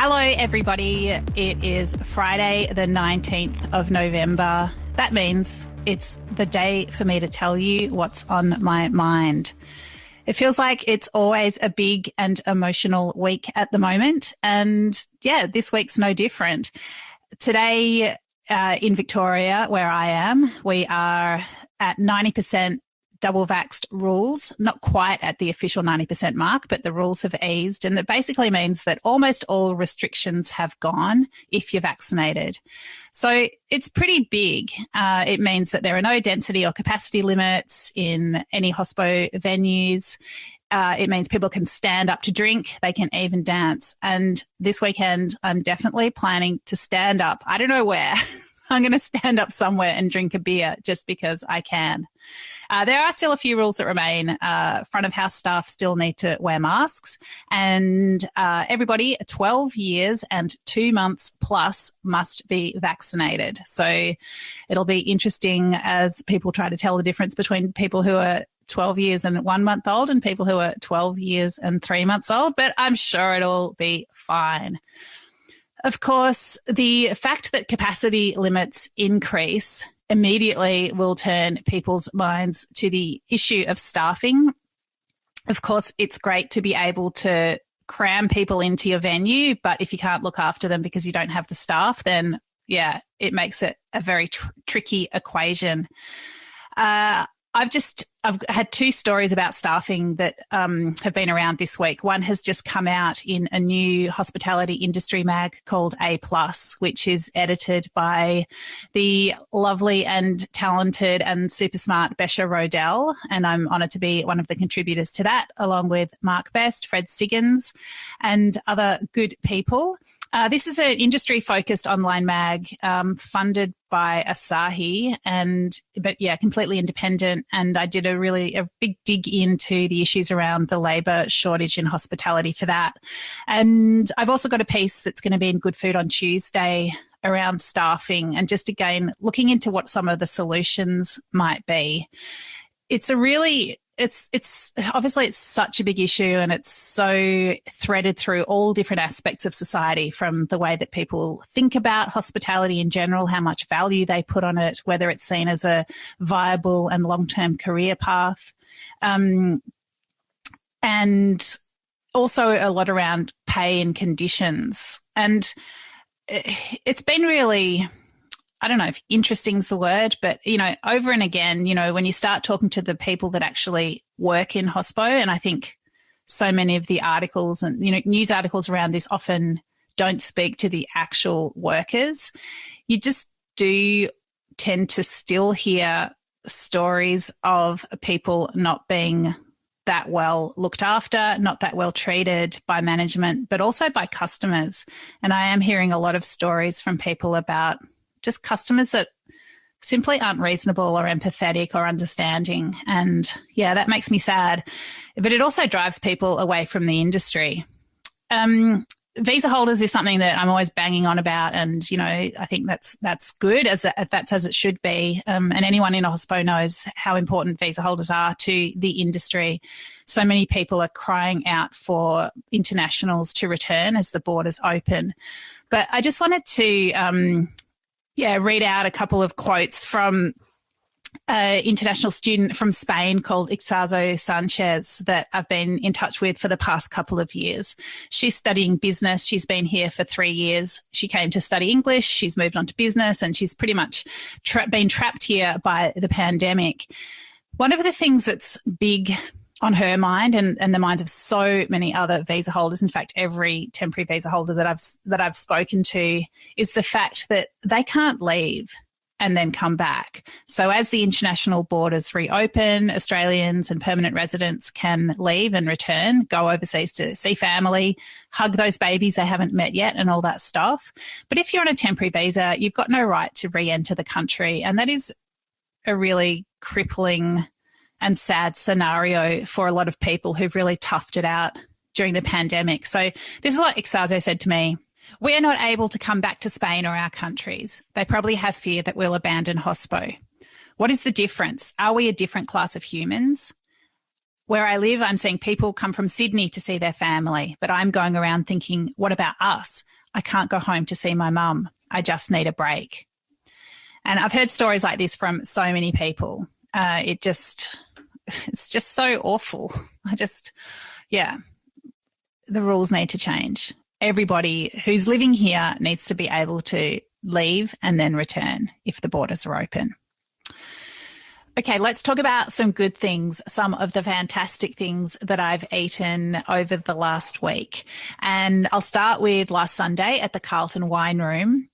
Hello, everybody. It is Friday, the 19th of November. That means it's the day for me to tell you what's on my mind. It feels like it's always a big and emotional week at the moment. And yeah, this week's no different. Today in Victoria, where I am, we are at 90% double vaxxed rules, not quite at the official 90% mark, but the rules have eased. And that basically means that almost all restrictions have gone if you're vaccinated. So it's pretty big. It means that there are no density or capacity limits in any hospo venues. It means people can stand up to drink. They can even dance. And this weekend, I'm definitely planning to stand up. I don't know where. I'm going to stand up somewhere and drink a beer just because I can. There are still a few rules that remain. Front of house staff still need to wear masks, and everybody 12 years and 2 months plus must be vaccinated. So it'll be interesting as people try to tell the difference between people who are 12 years and 1 month old and people who are 12 years and 3 months old, but I'm sure it'll be fine. Of course, the fact that capacity limits increase immediately will turn people's minds to the issue of staffing. Of course, it's great to be able to cram people into your venue, but if you can't look after them because you don't have the staff, then yeah, it makes it a very tricky equation. I've had two stories about staffing that have been around this week. One has just come out in a new hospitality industry mag called A+, which is edited by the lovely and talented and super smart Besha Rodell. And I'm honoured to be one of the contributors to that, along with Mark Best, Fred Siggins, and other good people. This is an industry-focused online mag funded by Asahi, but completely independent. And I did a big dig into the issues around the labour shortage in hospitality for that. And I've also got a piece that's going to be in Good Food on Tuesday around staffing and just again looking into what some of the solutions might be. It's obviously it's such a big issue and it's so threaded through all different aspects of society, from the way that people think about hospitality in general, how much value they put on it, whether it's seen as a viable and long-term career path. And also a lot around pay and conditions. And it's been really, I don't know if interesting is the word, but, over and again, when you start talking to the people that actually work in hospo, and I think so many of the articles and, news articles around this often don't speak to the actual workers, you just do tend to still hear stories of people not being that well looked after, not that well treated by management, but also by customers. And I am hearing a lot of stories from people about just customers that simply aren't reasonable or empathetic or understanding. And yeah, that makes me sad. But it also drives people away from the industry. Visa holders is something that I'm always banging on about. And, I think that's good, that's as it should be. And anyone in a hospo knows how important visa holders are to the industry. So many people are crying out for internationals to return as the borders open. But I just wanted to read out a couple of quotes from an international student from Spain called Ixazo Sanchez that I've been in touch with for the past couple of years. She's studying business. She's been here for 3 years. She came to study English. She's moved on to business, and she's pretty much been trapped here by the pandemic. One of the things that's big on her mind and the minds of so many other visa holders, in fact, every temporary visa holder that I've spoken to, is the fact that they can't leave and then come back. So as the international borders reopen, Australians and permanent residents can leave and return, go overseas to see family, hug those babies they haven't met yet and all that stuff. But if you're on a temporary visa, you've got no right to re-enter the country. And that is a really crippling and sad scenario for a lot of people who've really toughed it out during the pandemic. So this is what Ixazo said to me. We are not able to come back to Spain or our countries. They probably have fear that we'll abandon hospo. What is the difference? Are we a different class of humans? where I live, I'm seeing people come from Sydney to see their family, but I'm going around thinking, what about us? I can't go home to see my mum. I just need a break. And I've heard stories like this from so many people. It's just so awful. The rules need to change. Everybody who's living here needs to be able to leave and then return if the borders are open. Okay, let's talk about some good things, some of the fantastic things that I've eaten over the last week. And I'll start with last Sunday at the Carlton Wine Room.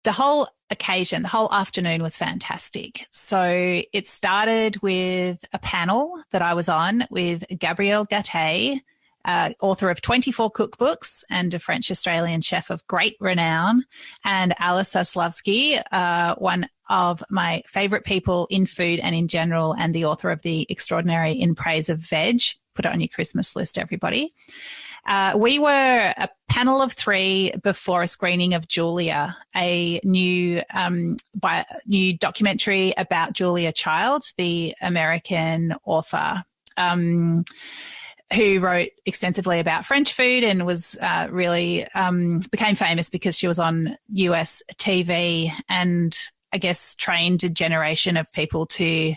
The whole occasion, the whole afternoon was fantastic. So it started with a panel that I was on with Gabrielle Gattei, author of 24 cookbooks and a French-Australian chef of great renown, and Alice Zaslavsky, one of my favourite people in food and in general, and the author of The Extraordinary in Praise of Veg. Put it on your Christmas list, everybody. We were a panel of 3 before a screening of Julia, a new documentary about Julia Child, the American author, who wrote extensively about French food and was really became famous because she was on US TV and I guess trained a generation of people to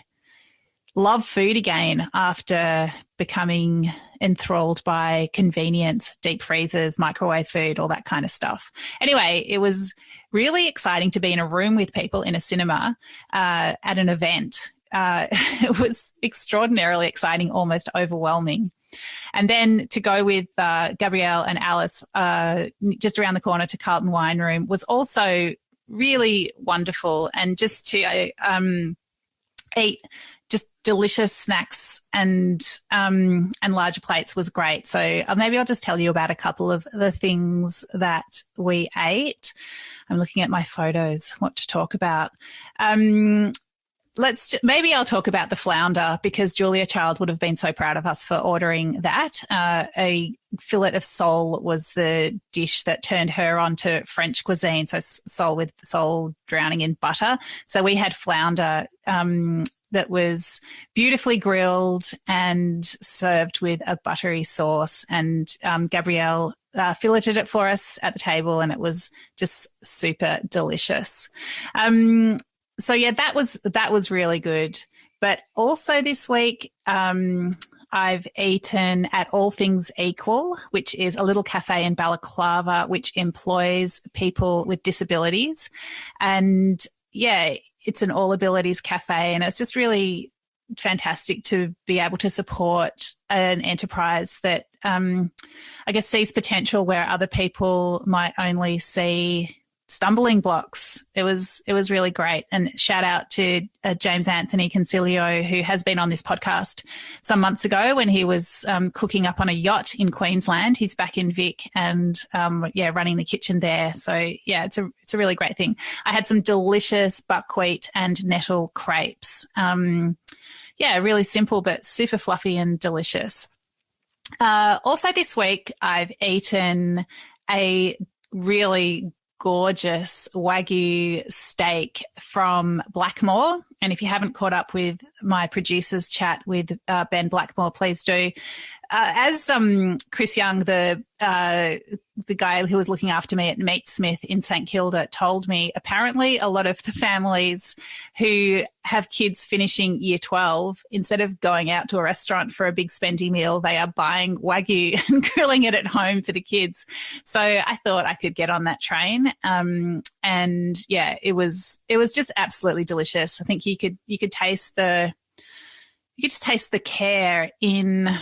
love food again after becoming enthralled by convenience, deep freezers, microwave food, all that kind of stuff. Anyway, it was really exciting to be in a room with people in a cinema at an event. It was extraordinarily exciting, almost overwhelming. And then to go with Gabrielle and Alice just around the corner to Carlton Wine Room was also really wonderful. And just to eat just delicious snacks and larger plates was great. So maybe I'll just tell you about a couple of the things that we ate. I'm looking at my photos, what to talk about. Maybe I'll talk about the flounder because Julia Child would have been so proud of us for ordering that. A fillet of sole was the dish that turned her on to French cuisine, so sole drowning in butter. So we had flounder that was beautifully grilled and served with a buttery sauce, and Gabrielle filleted it for us at the table, and it was just super delicious. So yeah, that was really good. But also this week, I've eaten at All Things Equal, which is a little cafe in Balaclava, which employs people with disabilities. And yeah, it's an all abilities cafe, and it's just really fantastic to be able to support an enterprise that I guess sees potential where other people might only see stumbling blocks. It was really great. And shout out to James Anthony Concilio, who has been on this podcast some months ago when he was cooking up on a yacht in Queensland. He's back in Vic and running the kitchen there. So yeah, it's a really great thing. I had some delicious buckwheat and nettle crepes. Really simple but super fluffy and delicious. Also this week I've eaten a really gorgeous Wagyu steak from Blackmore. And if you haven't caught up with my producer's chat with Ben Blackmore, please do. As Chris Young, the guy who was looking after me at Meatsmith in St Kilda, told me, apparently a lot of the families who have kids finishing year 12, instead of going out to a restaurant for a big spendy meal, they are buying Wagyu and grilling it at home for the kids. So I thought I could get on that train. And yeah, it was just absolutely delicious. I think you could taste the care in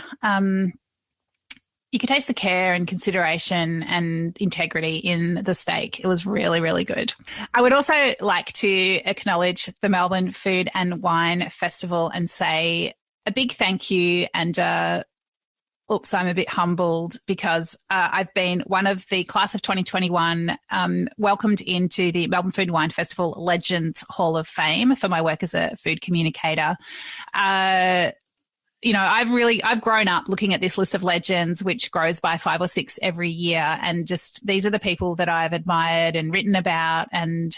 you could taste the care and consideration and integrity in the steak. It was really, really good. I would also like to acknowledge the Melbourne Food and Wine Festival and say a big thank you and I'm a bit humbled because I've been one of the class of 2021 welcomed into the Melbourne Food and Wine Festival Legends Hall of Fame for my work as a food communicator. I've grown up looking at this list of legends, which grows by 5 or 6 every year. And just these are the people that I've admired and written about and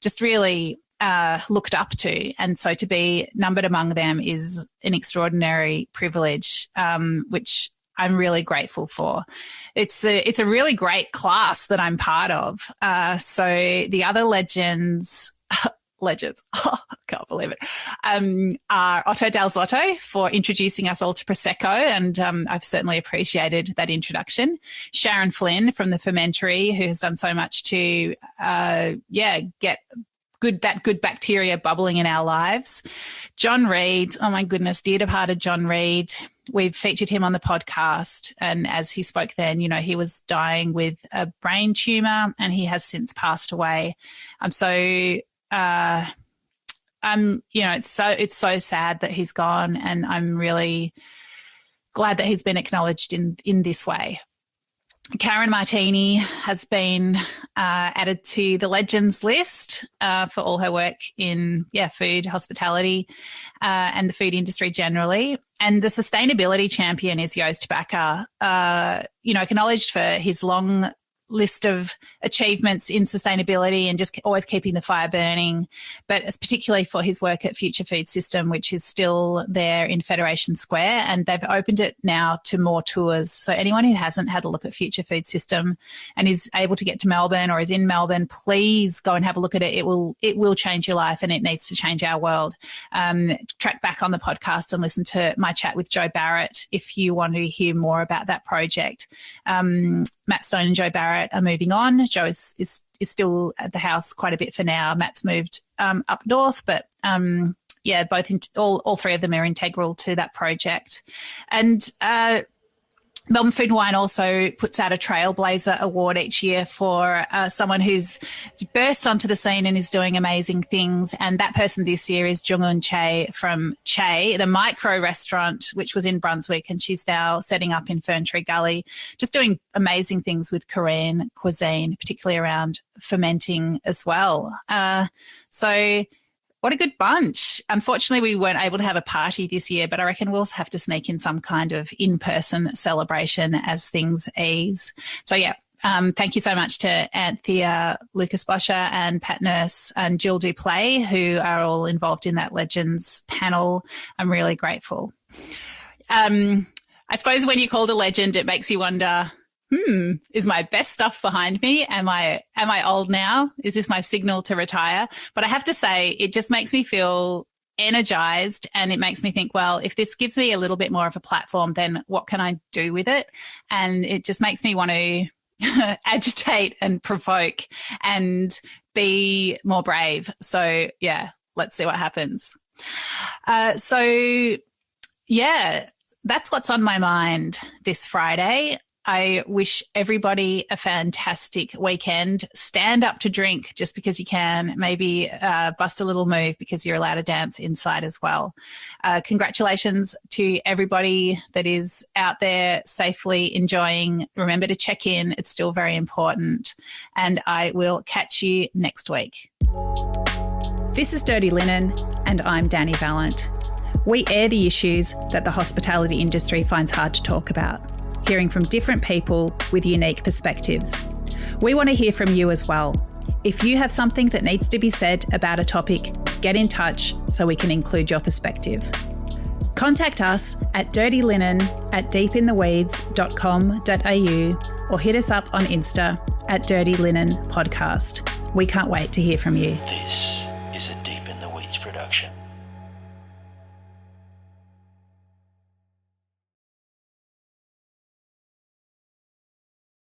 just really looked up to. And so to be numbered among them is an extraordinary privilege, which I'm really grateful for. It's a really great class that I'm part of. So the other legends, oh, I can't believe it, are Otto Del Zotto for introducing us all to Prosecco, and I've certainly appreciated that introduction. Sharon Flynn from the Fermentary, who has done so much to, get good bacteria bubbling in our lives. John Reed, oh my goodness, dear departed John Reed. We've featured him on the podcast, and as he spoke then, he was dying with a brain tumour, and he has since passed away. It's so sad that he's gone, and I'm really glad that he's been acknowledged in this way. Karen Martini has been added to the Legends list for all her work in food, hospitality, and the food industry generally. And the sustainability champion is Joost Bakker, acknowledged for his long list of achievements in sustainability and just always keeping the fire burning, but particularly for his work at Future Food System, which is still there in Federation Square, and they've opened it now to more tours. So anyone who hasn't had a look at Future Food System and is able to get to Melbourne or is in Melbourne, please go and have a look at it. It will change your life, and it needs to change our world. Track back on the podcast and listen to my chat with Joe Barrett if you want to hear more about that project. Matt Stone and Joe Barrett are moving on. Joe is still at the house quite a bit for now. Matt's moved up north, but all three of them are integral to that project. And Melbourne Food and Wine also puts out a Trailblazer Award each year for someone who's burst onto the scene and is doing amazing things. And that person this year is Jung-Un Che from Che, the micro restaurant, which was in Brunswick, and she's now setting up in Ferntree Gully, just doing amazing things with Korean cuisine, particularly around fermenting as well. What a good bunch. Unfortunately, we weren't able to have a party this year, but I reckon we'll have to sneak in some kind of in-person celebration as things ease. So, thank you so much to Anthea Lucas Boscher and Pat Nurse and Jill Duplay, who are all involved in that Legends panel. I'm really grateful. I suppose when you're called a legend, it makes you wonder, is my best stuff behind me? Am I old now? Is this my signal to retire? But I have to say, it just makes me feel energized, and it makes me think, well, if this gives me a little bit more of a platform, then what can I do with it? And it just makes me want to agitate and provoke and be more brave. So, let's see what happens. That's what's on my mind this Friday. I wish everybody a fantastic weekend. Stand up to drink just because you can. Maybe bust a little move because you're allowed to dance inside as well. Congratulations to everybody that is out there safely enjoying. Remember to check in. It's still very important. And I will catch you next week. This is Dirty Linen, and I'm Dani Valent. We air the issues that the hospitality industry finds hard to talk about, hearing from different people with unique perspectives. We want to hear from you as well. If you have something that needs to be said about a topic, get in touch so we can include your perspective. Contact us at dirtyLinen@deepintheweeds.com.au or hit us up on Insta at Dirty Linen Podcast. We can't wait to hear from you. This